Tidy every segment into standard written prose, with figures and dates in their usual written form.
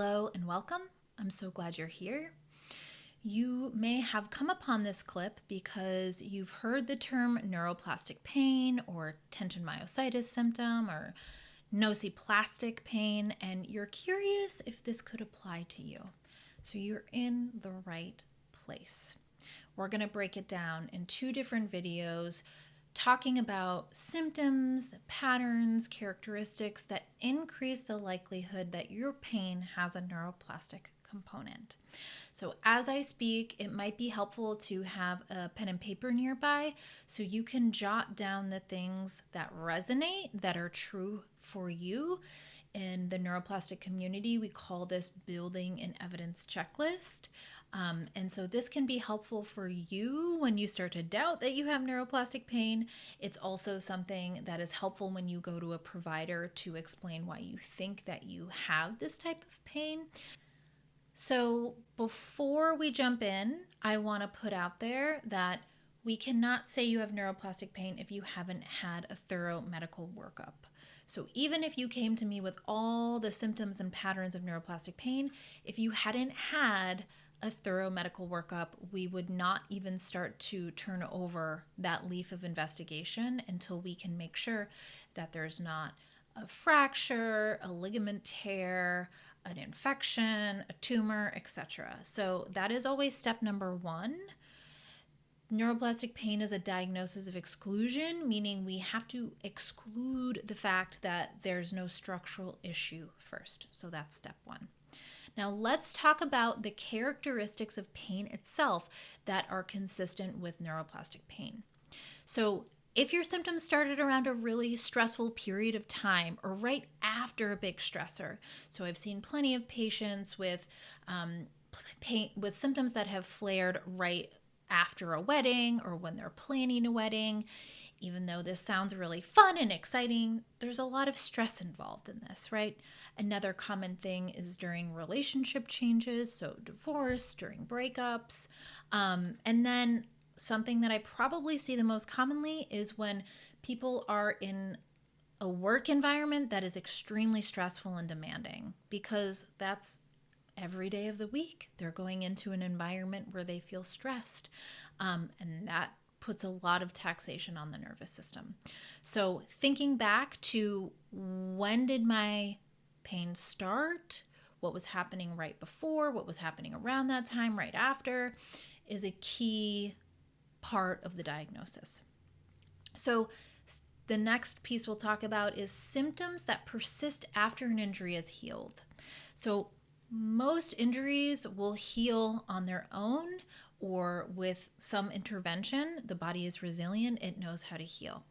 Hello and welcome. I'm so glad you're here. You may have come upon this clip because you've heard the term neuroplastic pain or tension myositis symptom or nociplastic pain, and you're curious if this could apply to you. So you're in the right place. We're going to break it down in two different videos talking about symptoms, patterns, characteristics that increase the likelihood that your pain has a neuroplastic component. So as I speak, it might be helpful to have a pen and paper nearby so you can jot down the things that resonate, that are true for you. In the neuroplastic community, we call this building an evidence checklist. And so this can be helpful for you when you start to doubt that you have neuroplastic pain. It's also something that is helpful when you go to a provider to explain why you think that you have this type of pain. So before we jump in, I want to put out there that we cannot say you have neuroplastic pain if you haven't had a thorough medical workup. So even if you came to me with all the symptoms and patterns of neuroplastic pain, if you hadn't had a thorough medical workup, we would not even start to turn over that leaf of investigation until we can make sure that there's not a fracture, a ligament tear, an infection, a tumor, etc. So that is always step number one. Neuroplastic pain is a diagnosis of exclusion, meaning we have to exclude the fact that there's no structural issue first. So that's step one. Now let's talk about the characteristics of pain itself that are consistent with neuroplastic pain. So if your symptoms started around a really stressful period of time or right after a big stressor, so I've seen plenty of patients with pain with symptoms that have flared right after a wedding or when they're planning a wedding. Even though this sounds really fun and exciting, there's a lot of stress involved in this, right? Another common thing is during relationship changes, so divorce, during breakups. And then something that I probably see the most commonly is when people are in a work environment that is extremely stressful and demanding, because that's every day of the week. They're going into an environment where they feel stressed, and that puts a lot of taxation on the nervous system. So thinking back to when did my pain start, what was happening right before, what was happening around that time, right after, is a key part of the diagnosis. So the next piece we'll talk about is symptoms that persist after an injury is healed. So most injuries will heal on their own or with some intervention. The body is resilient, it knows how to heal.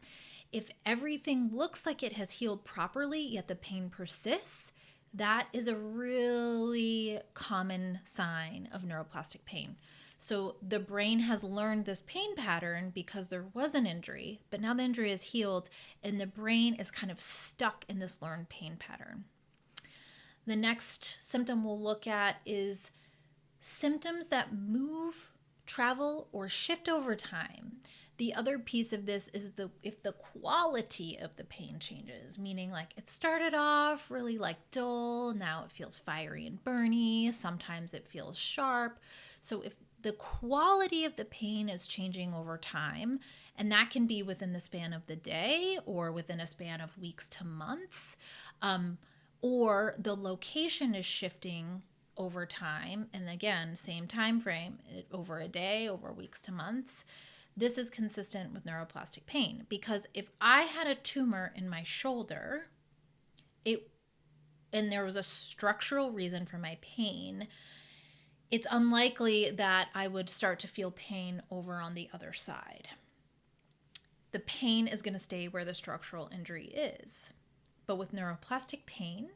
If everything looks like it has healed properly, yet the pain persists, that is a really common sign of neuroplastic pain. So the brain has learned this pain pattern because there was an injury, but now the injury is healed and the brain is kind of stuck in this learned pain pattern. The next symptom we'll look at is symptoms that move, travel, or shift over time. The other piece of this is if the quality of the pain changes, meaning like it started off really like dull, now it feels fiery and burny, sometimes it feels sharp. So if the quality of the pain is changing over time, and that can be within the span of the day or within a span of weeks to months, or the location is shifting over time, and again, same time frame, over a day, over weeks to months, this is consistent with neuroplastic pain. Because if I had a tumor in my shoulder, and there was a structural reason for my pain, it's unlikely that I would start to feel pain over on the other side. The pain is going to stay where the structural injury is. But with neuroplastic pain,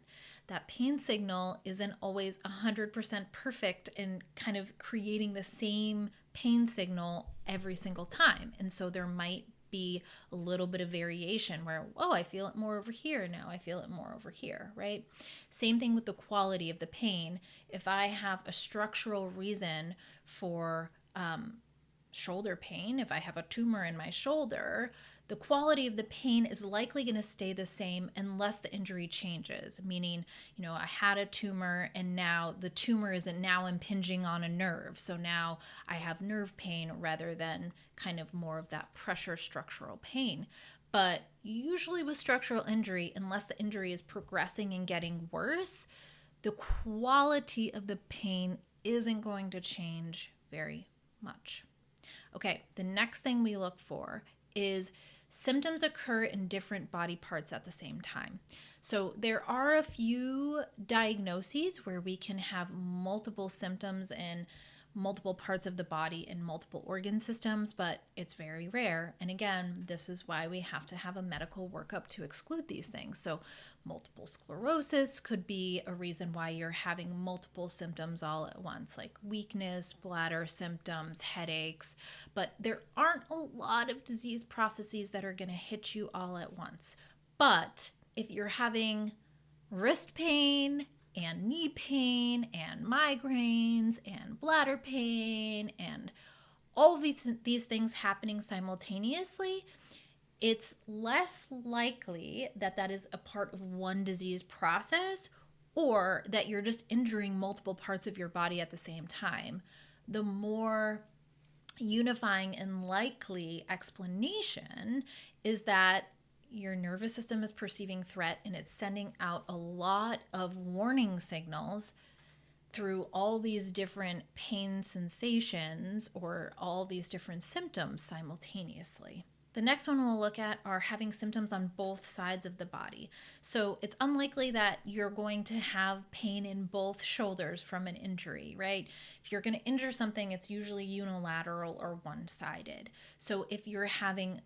that pain signal isn't always 100% perfect in kind of creating the same pain signal every single time. And so there might be a little bit of variation where, oh, I feel it more over here. Now I feel it more over here, right? Same thing with the quality of the pain. If I have a structural reason for shoulder pain, if I have a tumor in my shoulder, the quality of the pain is likely going to stay the same unless the injury changes. Meaning, I had a tumor and now the tumor isn't now impinging on a nerve. So now I have nerve pain rather than kind of more of that pressure structural pain. But usually with structural injury, unless the injury is progressing and getting worse, the quality of the pain isn't going to change very much. Okay, the next thing we look for is symptoms occur in different body parts at the same time. So there are a few diagnoses where we can have multiple symptoms in multiple parts of the body and multiple organ systems, but it's very rare. And again, this is why we have to have a medical workup to exclude these things. So multiple sclerosis could be a reason why you're having multiple symptoms all at once, like weakness, bladder symptoms, headaches, but there aren't a lot of disease processes that are going to hit you all at once. But if you're having wrist pain and knee pain and migraines and bladder pain and all these things happening simultaneously, it's less likely that that is a part of one disease process or that you're just injuring multiple parts of your body at the same time. The more unifying and likely explanation is that your nervous system is perceiving threat and it's sending out a lot of warning signals through all these different pain sensations or all these different symptoms simultaneously. The next one we'll look at are having symptoms on both sides of the body. So it's unlikely that you're going to have pain in both shoulders from an injury, right? If you're going to injure something, it's usually unilateral or one-sided. So if you're having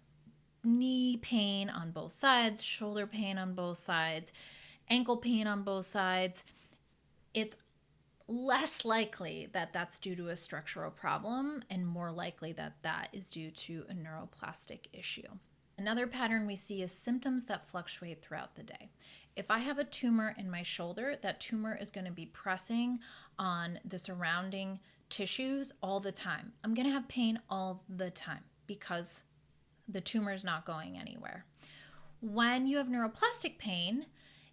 knee pain on both sides, shoulder pain on both sides, ankle pain on both sides, it's less likely that that's due to a structural problem and more likely that that is due to a neuroplastic issue. Another pattern we see is symptoms that fluctuate throughout the day. If I have a tumor in my shoulder, that tumor is going to be pressing on the surrounding tissues all the time. I'm going to have pain all the time because the tumor is not going anywhere. When you have neuroplastic pain,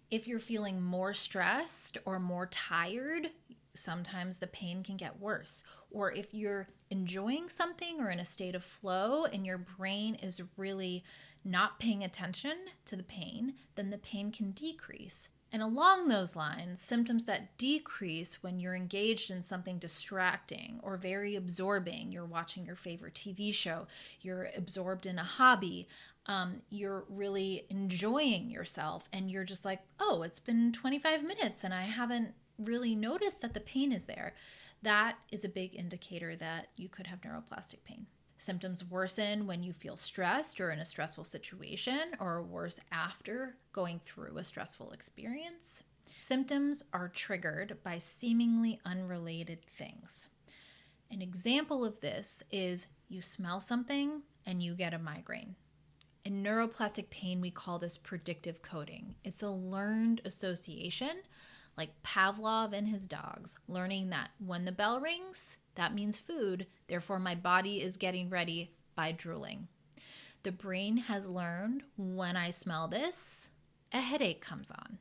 if you're feeling more stressed or more tired, sometimes the pain can get worse. Or if you're enjoying something or in a state of flow and your brain is really not paying attention to the pain, then the pain can decrease. And along those lines, symptoms that decrease when you're engaged in something distracting or very absorbing, you're watching your favorite TV show, you're absorbed in a hobby, you're really enjoying yourself, and you're just like, oh, it's been 25 minutes and I haven't really noticed that the pain is there. That is a big indicator that you could have neuroplastic pain. Symptoms worsen when you feel stressed or in a stressful situation, or worse after going through a stressful experience. Symptoms are triggered by seemingly unrelated things. An example of this is you smell something and you get a migraine. In neuroplastic pain, we call this predictive coding. It's a learned association, like Pavlov and his dogs, learning that when the bell rings, that means food, therefore my body is getting ready by drooling. The brain has learned when I smell this, a headache comes on.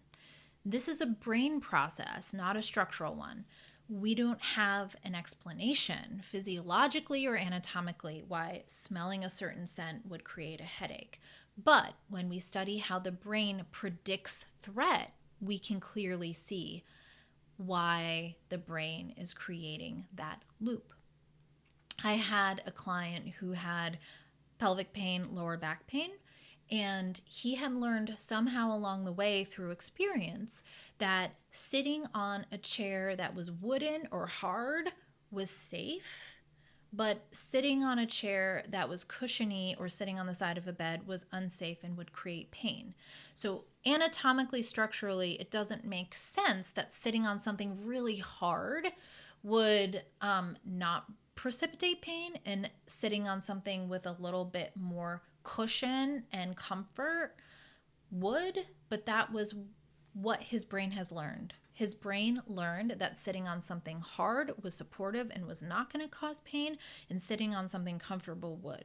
This is a brain process, not a structural one. We don't have an explanation physiologically or anatomically why smelling a certain scent would create a headache. But when we study how the brain predicts threat, we can clearly see why the brain is creating that loop. I had a client who had pelvic pain, lower back pain, and he had learned somehow along the way through experience that sitting on a chair that was wooden or hard was safe, but sitting on a chair that was cushiony or sitting on the side of a bed was unsafe and would create pain. So anatomically, structurally, it doesn't make sense that sitting on something really hard would not precipitate pain, and sitting on something with a little bit more cushion and comfort would, but that was what his brain has learned. His brain learned that sitting on something hard was supportive and was not going to cause pain, and sitting on something comfortable would.